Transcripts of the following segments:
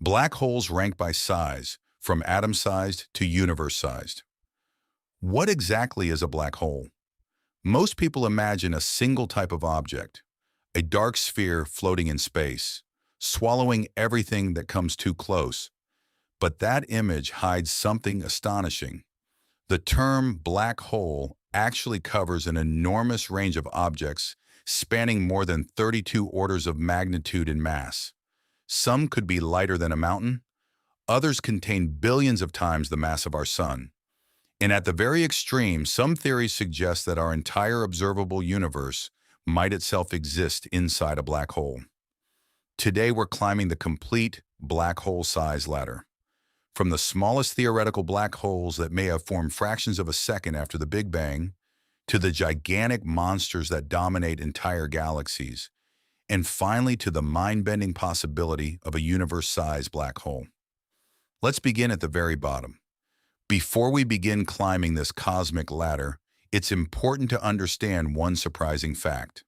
Black holes rank by size, from atom-sized to universe-sized. What exactly is a black hole? Most people imagine a single type of object, a dark sphere floating in space, swallowing everything that comes too close. But that image hides something astonishing. The term black hole actually covers an enormous range of objects spanning more than 32 orders of magnitude in mass. Some could be lighter than a mountain, others contain billions of times the mass of our sun. And at the very extreme, some theories suggest that our entire observable universe might itself exist inside a black hole. Today, we're climbing the complete black hole size ladder. From the smallest theoretical black holes that may have formed fractions of a second after the Big Bang, to the gigantic monsters that dominate entire galaxies, and finally to the mind-bending possibility of a universe-sized black hole. Let's begin at the very bottom. Before we begin climbing this cosmic ladder, it's important to understand one surprising fact.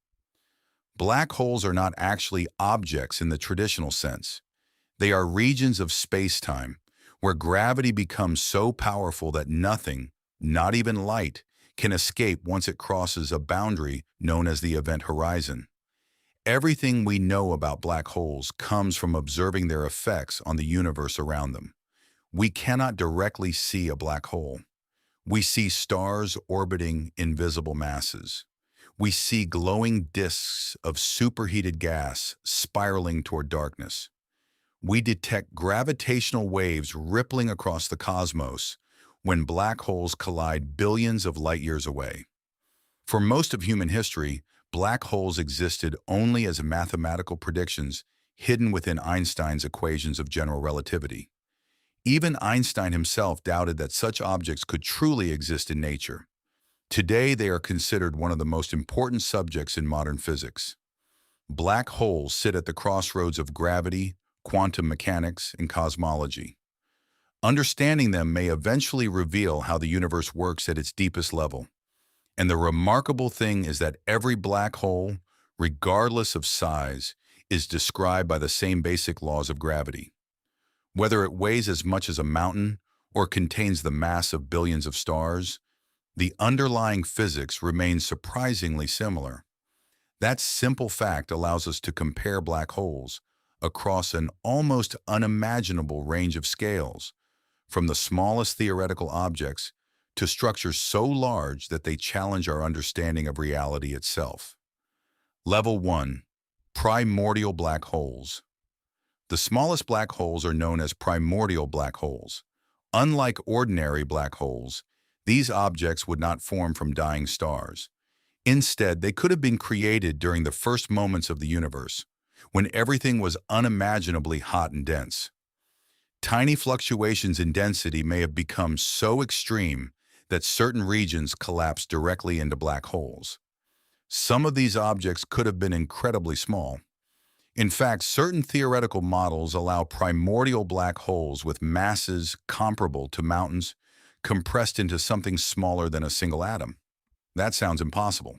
Black holes are not actually objects in the traditional sense. They are regions of space-time where gravity becomes so powerful that nothing, not even light, can escape once it crosses a boundary known as the event horizon. Everything we know about black holes comes from observing their effects on the universe around them. We cannot directly see a black hole. We see stars orbiting invisible masses. We see glowing disks of superheated gas spiraling toward darkness. We detect gravitational waves rippling across the cosmos when black holes collide billions of light years away. For most of human history, black holes existed only as mathematical predictions hidden within Einstein's equations of general relativity. Even Einstein himself doubted that such objects could truly exist in nature. Today, they are considered one of the most important subjects in modern physics. Black holes sit at the crossroads of gravity, quantum mechanics, and cosmology. Understanding them may eventually reveal how the universe works at its deepest level. And the remarkable thing is that every black hole, regardless of size, is described by the same basic laws of gravity. Whether it weighs as much as a mountain or contains the mass of billions of stars, the underlying physics remains surprisingly similar. That simple fact allows us to compare black holes across an almost unimaginable range of scales, from the smallest theoretical objects to structures so large that they challenge our understanding of reality itself. Level 1. Primordial black holes. The smallest black holes are known as primordial black holes. Unlike ordinary black holes, these objects would not form from dying stars. Instead, they could have been created during the first moments of the universe, when everything was unimaginably hot and dense. Tiny fluctuations in density may have become so extreme that certain regions collapsed directly into black holes. Some of these objects could have been incredibly small. In fact, certain theoretical models allow primordial black holes with masses comparable to mountains compressed into something smaller than a single atom. That sounds impossible.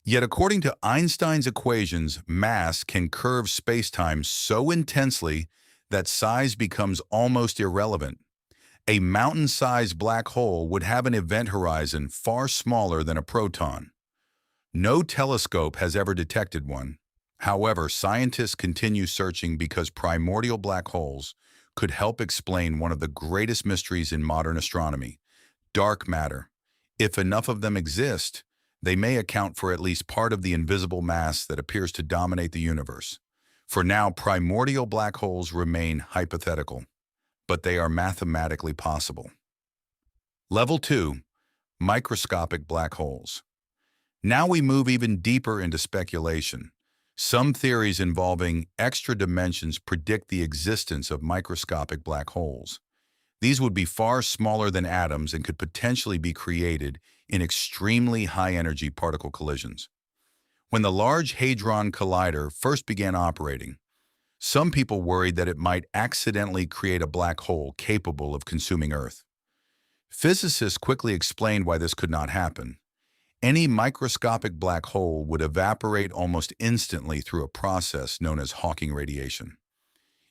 Yet according to Einstein's equations, mass can curve space-time so intensely that size becomes almost irrelevant. A mountain-sized black hole would have an event horizon far smaller than a proton. No telescope has ever detected one. However, scientists continue searching because primordial black holes could help explain one of the greatest mysteries in modern astronomy: dark matter. If enough of them exist, they may account for at least part of the invisible mass that appears to dominate the universe. For now, primordial black holes remain hypothetical, but they are mathematically possible. Level 2. Microscopic black holes. Now we move even deeper into speculation. Some theories involving extra dimensions predict the existence of microscopic black holes. These would be far smaller than atoms and could potentially be created in extremely high-energy particle collisions. When the Large Hadron Collider first began operating, some people worried that it might accidentally create a black hole capable of consuming Earth. Physicists quickly explained why this could not happen. Any microscopic black hole would evaporate almost instantly through a process known as Hawking radiation.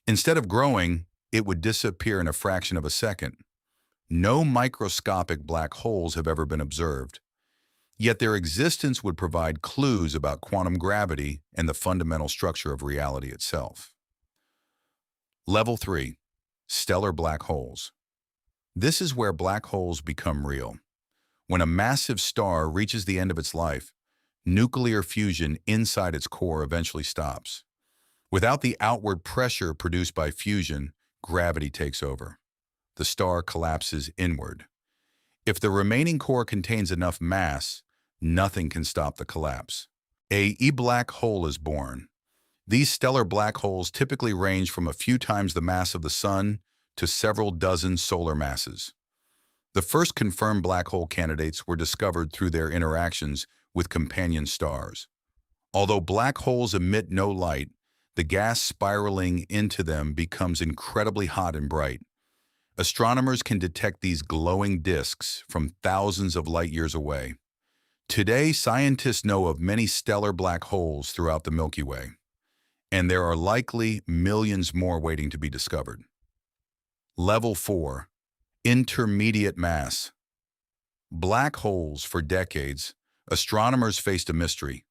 Instead of growing, it would disappear in a fraction of a second. No microscopic black holes have ever been observed, yet their existence would provide clues about quantum gravity and the fundamental structure of reality itself. Level 3. Stellar black holes. This is where black holes become real. When a massive star reaches the end of its life, nuclear fusion inside its core eventually stops. Without the outward pressure produced by fusion, gravity takes over. The star collapses inward. If the remaining core contains enough mass, nothing can stop the collapse. A black hole is born. These stellar black holes typically range from a few times the mass of the Sun to several dozen solar masses. The first confirmed black hole candidates were discovered through their interactions with companion stars. Although black holes emit no light, the gas spiraling into them becomes incredibly hot and bright. Astronomers can detect these glowing disks from thousands of light years away. Today, scientists know of many stellar black holes throughout the Milky Way, and there are likely millions more waiting to be discovered. Level 4. Intermediate mass. Black holes. For decades, astronomers faced a mystery.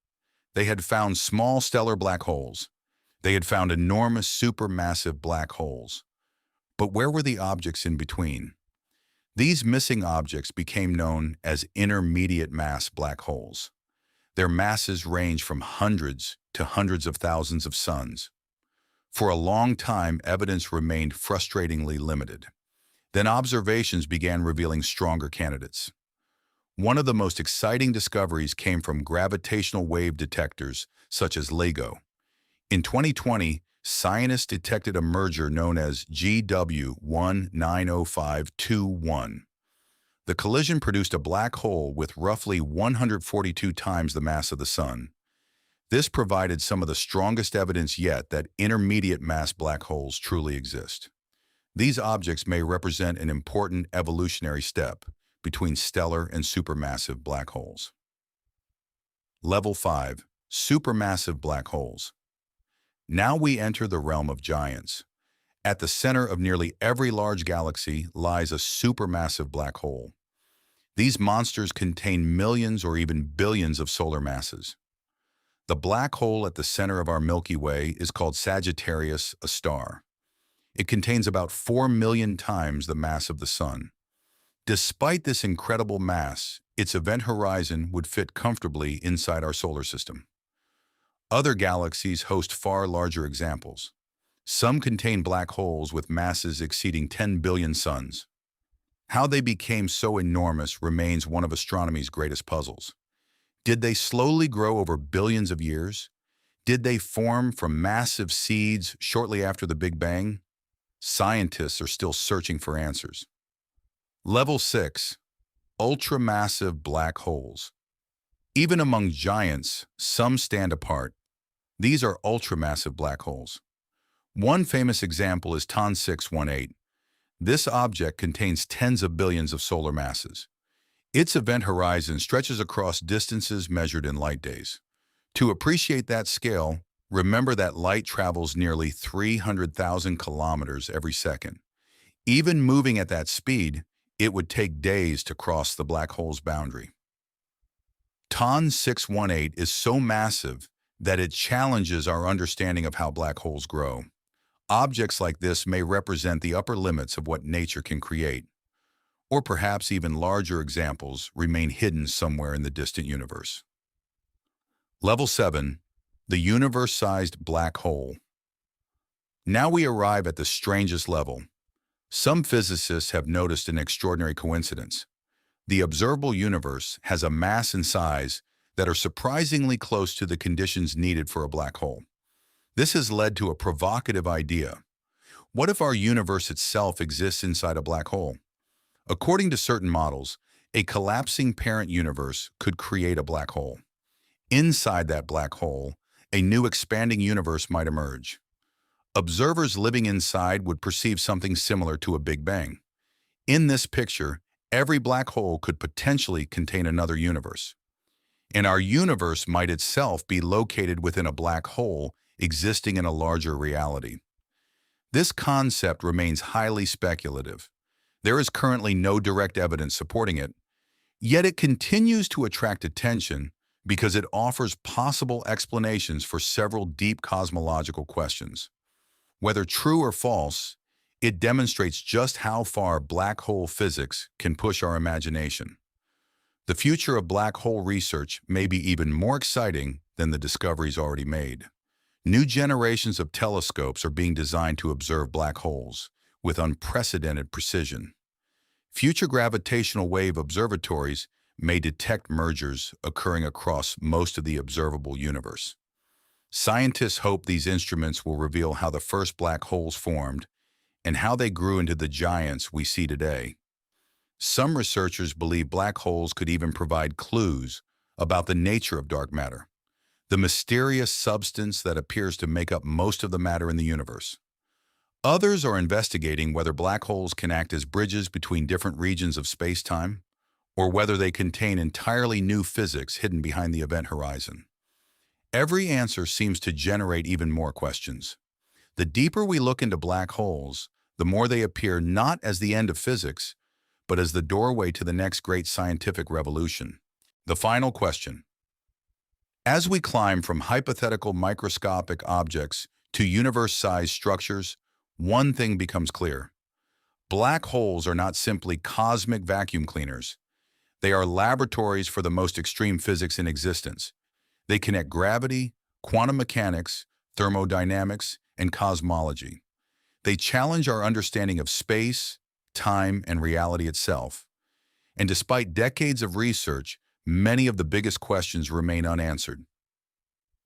They had found small stellar black holes. They had found enormous supermassive black holes. But where were the objects in between? These missing objects became known as intermediate mass black holes. Their masses range from hundreds to hundreds of thousands of suns. For a long time, evidence remained frustratingly limited. Then observations began revealing stronger candidates. One of the most exciting discoveries came from gravitational wave detectors such as LIGO. In 2020, scientists detected a merger known as GW190521. The collision produced a black hole with roughly 142 times the mass of the Sun. This provided some of the strongest evidence yet that intermediate mass black holes truly exist. These objects may represent an important evolutionary step between stellar and supermassive black holes. Level 5. Supermassive black holes. Now we enter the realm of giants. At the center of nearly every large galaxy lies a supermassive black hole. These monsters contain millions or even billions of solar masses. The black hole at the center of our Milky Way is called Sagittarius, a star. It contains about 4 million times the mass of the Sun. Despite this incredible mass, its event horizon would fit comfortably inside our solar system. Other galaxies host far larger examples. Some contain black holes with masses exceeding 10 billion suns. How they became so enormous remains one of astronomy's greatest puzzles. Did they slowly grow over billions of years? Did they form from massive seeds shortly after the Big Bang? Scientists are still searching for answers. Level 6. Ultramassive black holes. Even among giants, some stand apart. These are ultramassive black holes. One famous example is TON 618. This object contains tens of billions of solar masses. Its event horizon stretches across distances measured in light days. To appreciate that scale, remember that light travels nearly 300,000 kilometers every second. Even moving at that speed, it would take days to cross the black hole's boundary. TON 618 is so massive that it challenges our understanding of how black holes grow. Objects like this may represent the upper limits of what nature can create, or perhaps even larger examples remain hidden somewhere in the distant universe. Level 7. The universe-sized black hole. Now we arrive at the strangest level. Some physicists have noticed an extraordinary coincidence. The observable universe has a mass and size that are surprisingly close to the conditions needed for a black hole. This has led to a provocative idea. What if our universe itself exists inside a black hole? According to certain models, a collapsing parent universe could create a black hole. Inside that black hole, a new expanding universe might emerge. Observers living inside would perceive something similar to a Big Bang. In this picture, every black hole could potentially contain another universe. And our universe might itself be located within a black hole existing in a larger reality. This concept remains highly speculative. There is currently no direct evidence supporting it, yet it continues to attract attention because it offers possible explanations for several deep cosmological questions. Whether true or false, it demonstrates just how far black hole physics can push our imagination. The future of black hole research may be even more exciting than the discoveries already made. New generations of telescopes are being designed to observe black holes with unprecedented precision. Future gravitational wave observatories may detect mergers occurring across most of the observable universe. Scientists hope these instruments will reveal how the first black holes formed and how they grew into the giants we see today. Some researchers believe black holes could even provide clues about the nature of dark matter, the mysterious substance that appears to make up most of the matter in the universe. Others are investigating whether black holes can act as bridges between different regions of space-time, or whether they contain entirely new physics hidden behind the event horizon. Every answer seems to generate even more questions. The deeper we look into black holes, the more they appear not as the end of physics, but as the doorway to the next great scientific revolution. The final question. As we climb from hypothetical microscopic objects to universe-sized structures, one thing becomes clear. Black holes are not simply cosmic vacuum cleaners. They are laboratories for the most extreme physics in existence. They connect gravity, quantum mechanics, thermodynamics, and cosmology. They challenge our understanding of space, time, and reality itself. And despite decades of research, many of the biggest questions remain unanswered.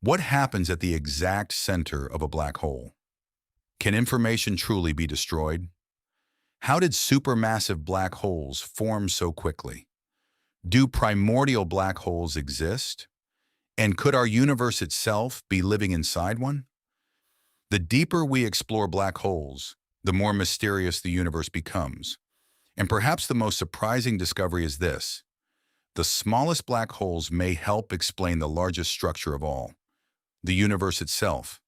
What happens at the exact center of a black hole? Can information truly be destroyed? How did supermassive black holes form so quickly? Do primordial black holes exist? And could our universe itself be living inside one? The deeper we explore black holes, the more mysterious the universe becomes. And perhaps the most surprising discovery is this. The smallest black holes may help explain the largest structure of all, the universe itself.